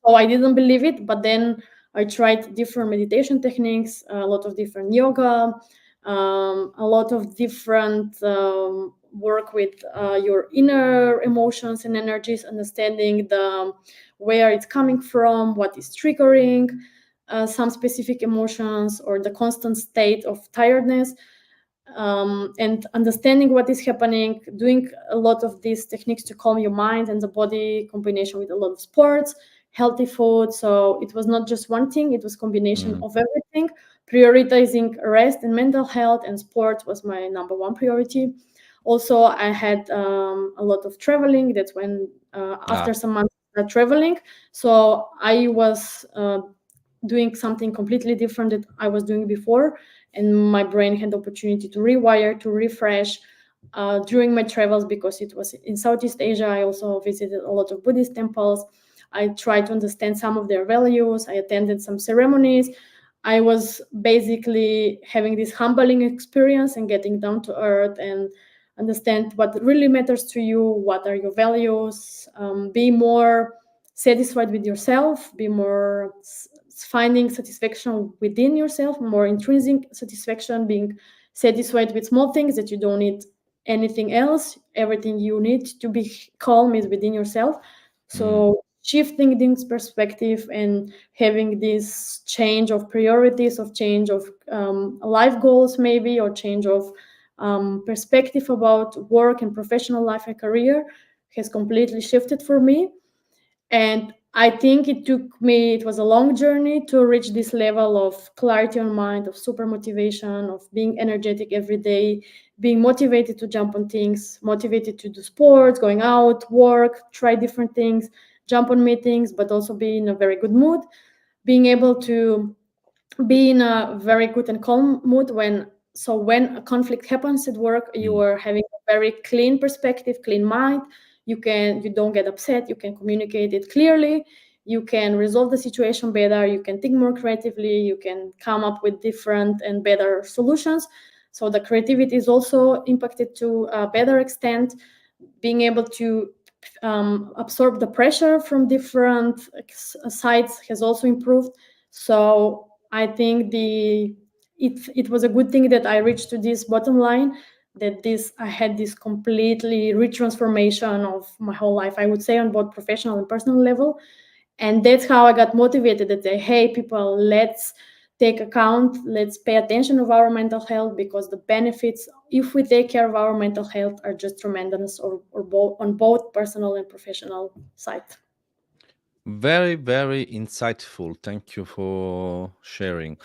So I didn't believe it, but then I tried different meditation techniques, a lot of different yoga, a lot of different work with your inner emotions and energies, understanding the where it's coming from, what is triggering some specific emotions, or the constant state of tiredness, and understanding what is happening, doing a lot of these techniques to calm your mind and the body, combination with a lot of sports, healthy food. So it was not just one thing, it was combination mm, of everything. Prioritizing rest and mental health, and sport was my number one priority. Also, I had a lot of traveling. That's when ah, after some months of traveling, so I was doing something completely different that I was doing before, and my brain had the opportunity to rewire, to refresh during my travels. Because it was in Southeast Asia, I also visited a lot of Buddhist temples. I tried to understand some of their values. I attended some ceremonies. I was basically having this humbling experience and getting down to earth and understand what really matters to you, what are your values, be more satisfied with yourself, be more finding satisfaction within yourself, more intrinsic satisfaction, being satisfied with small things, that you don't need anything else. Everything you need to be calm is within yourself. mm, So shifting this perspective and having this change of priorities, of change of life goals maybe, or change of perspective about work and professional life and career has completely shifted for me. And I think it was a long journey to reach this level of clarity on mind, of super motivation, of being energetic every day, being motivated to jump on things, motivated to do sports, going out, work, try different things, jump on meetings, but also be in a very good mood, being able to be in a very good and calm mood when a conflict happens at work, you mm, are having a very clean perspective, clean mind. You don't get upset, you can communicate it clearly, you can resolve the situation better, you can think more creatively, you can come up with different and better solutions. So the creativity is also impacted to a better extent. Being able to absorb the pressure from different sides has also improved. So I think it was a good thing that I reached to this bottom line, that this I had this completely retransformation of my whole life, I would say, on both professional and personal level. And that's how I got motivated to say, hey people, let's take account, let's pay attention of our mental health, because the benefits, if we take care of our mental health, are just tremendous, or both on both personal and professional side. Very, very insightful. Thank you for sharing.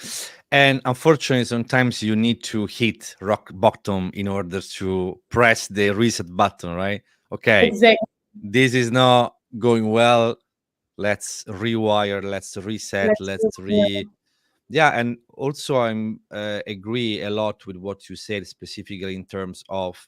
And unfortunately, sometimes you need to hit rock bottom in order to press the reset button, right? Okay, Exactly. this is not going well. Let's rewire, let's reset, Let's let's re yeah. And also I'm agree a lot with what you said, specifically in terms of,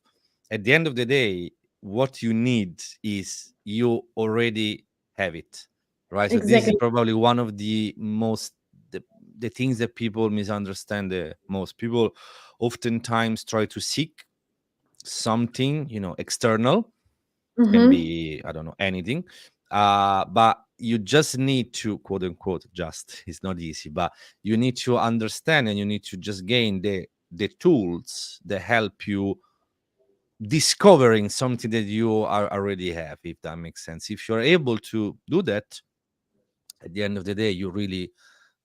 at the end of the day, what you need is you already have it, right? So this is exactly. probably one of the most, the, the things that people misunderstand the most. People oftentimes try to seek something, external. Can Mm-hmm. be, I don't know, anything. But you just need to, quote unquote, just, it's not easy, but you need to understand, and you need to just gain the tools that help you discovering something that you are already have, if that makes sense. If you're able to do that, at the end of the day, you really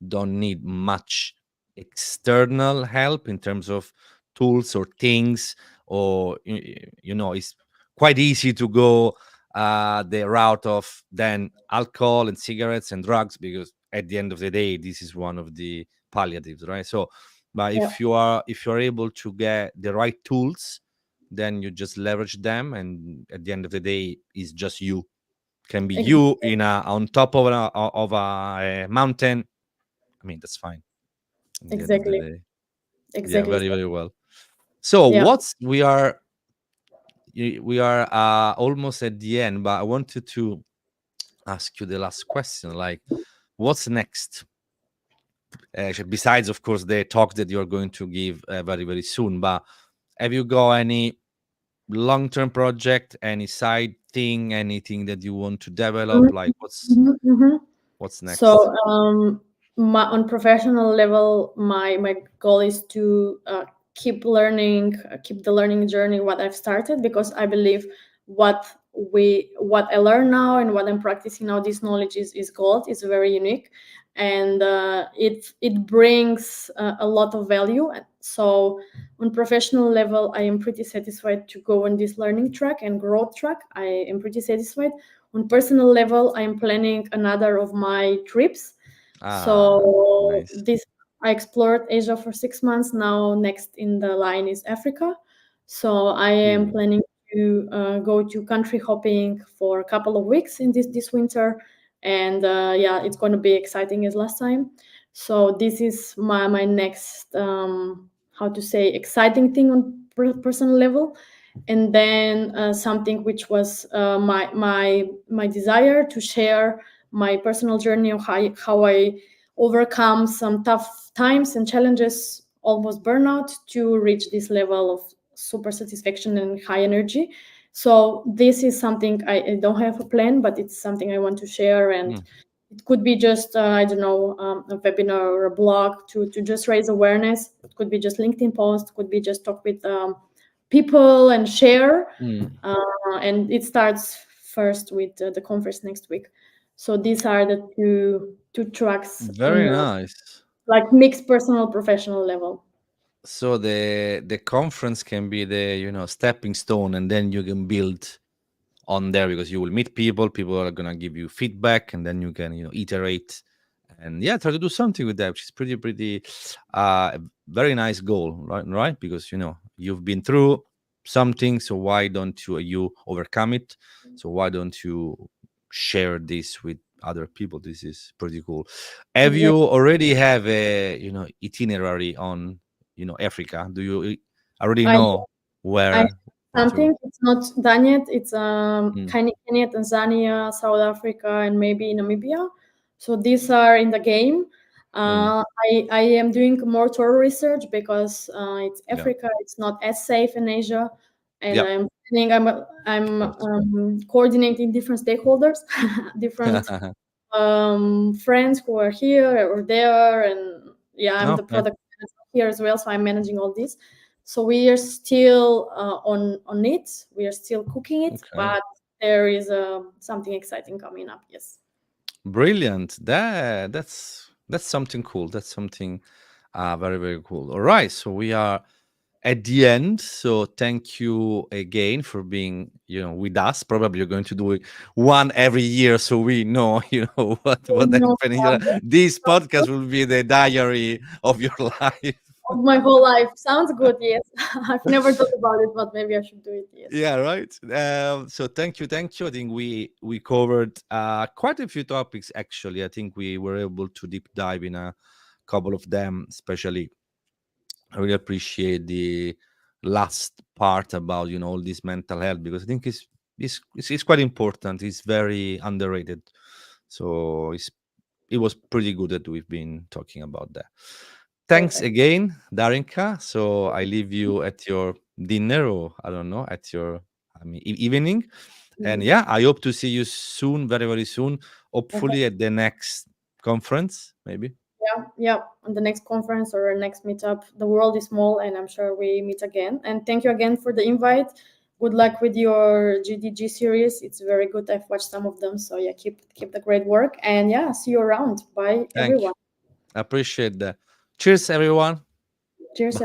don't need much external help in terms of tools or things, or it's quite easy to go the route of then alcohol and cigarettes and drugs, because at the end of the day, this is one of the palliatives, right? So but Yeah. if you're able to get the right tools, then you just leverage them, and at the end of the day, it's just you. Can be you Exactly. in a on top of a mountain. I mean, that's fine at the end of the Exactly. day. Yeah, Exactly. very, very well. So Yeah. what's we are almost at the end, but I wanted to ask you the last question. Like, what's next? Besides, of course, the talk that you're going to give very, very soon. But have you got any long-term project, any side thing, anything that you want to develop? Like, what's Mm-hmm. Mm-hmm. what's next? So, on professional level, my goal is to keep learning, keep the learning journey what I've started, because I believe what I learn now and what I'm practicing now, this knowledge is gold. It's very unique, and it brings a lot of value. So, on professional level, I am pretty satisfied to go on this learning track and growth track. I am pretty satisfied. On personal level, I am planning another of my trips. Ah, So nice. this I explored Asia for 6 months. Now next in the line is Africa. So I am Cool. planning to go to country hopping for a couple of weeks in this winter, and yeah, it's going to be exciting as last time. So this is my next how to say exciting thing on personal level. And then something which was my desire to share my personal journey of how I overcome some tough times and challenges, almost burnout, to reach this level of super satisfaction and high energy. So this is something I don't have a plan, but it's something I want to share. And Mm, it could be just I don't know, a webinar or a blog to just raise awareness. It could be just LinkedIn post, could be just talk with people and share. mm. And it starts first with the conference next week. So these are the two tracks on Very nice. like mixed personal professional level. So the conference can be the stepping stone, and then you can build on there, because you will meet people are gonna give you feedback, and then you can iterate, and yeah, try to do something with that, which is pretty a very nice goal, right? Because you've been through something, so why don't you overcome it? So why don't you share this with other people? This is pretty cool. Have you Exactly. already have a itinerary on Africa? Do you already I know I where to go? something it's not done yet. It's Mm, Kenya, Tanzania, South Africa, and maybe Namibia. So these are in the game. mm, I am doing more tour research because it's yeah. Africa. It's not as safe in Asia, and Yep. Of I'm course. coordinating different stakeholders, different friends who are here or there, and yeah, I'm the Okay. product manager here as well, so I'm managing all this. So we are still on it. We are still cooking it, Okay. but there is something exciting coming up. Yes. Brilliant. That's something cool. That's something very, very cool. All right. So we are at the end. So thank you again for being, with us. Probably you're going to do it one every year, so we know, what No happened here. problem. This podcast will be the diary of your life. Of my whole life. Sounds good. Yes. I've never thought about it, but maybe I should do it. Yes. Yeah, right. So thank you. I think we covered quite a few topics. Actually, I think we were able to deep dive in a couple of them, especially I really appreciate the last part about all this mental health, because I think it's quite important. It's very underrated. So it was pretty good that we've been talking about that. Thanks Perfect. again, Darinka. So I leave you at your dinner, or I don't know, at your evening. And Mhm. yeah, I hope to see you soon, very, very soon. Okay. Hopefully at the next conference, maybe. Yeah, yeah. On the next conference or next meetup, the world is small, and I'm sure we meet again. And thank you again for the invite. Good luck with your GDG series. It's very good. I've watched some of them, so yeah, keep the great work. And yeah, see you around. Bye, Thank you. everyone. I appreciate that. Cheers, everyone. Cheers, Bye.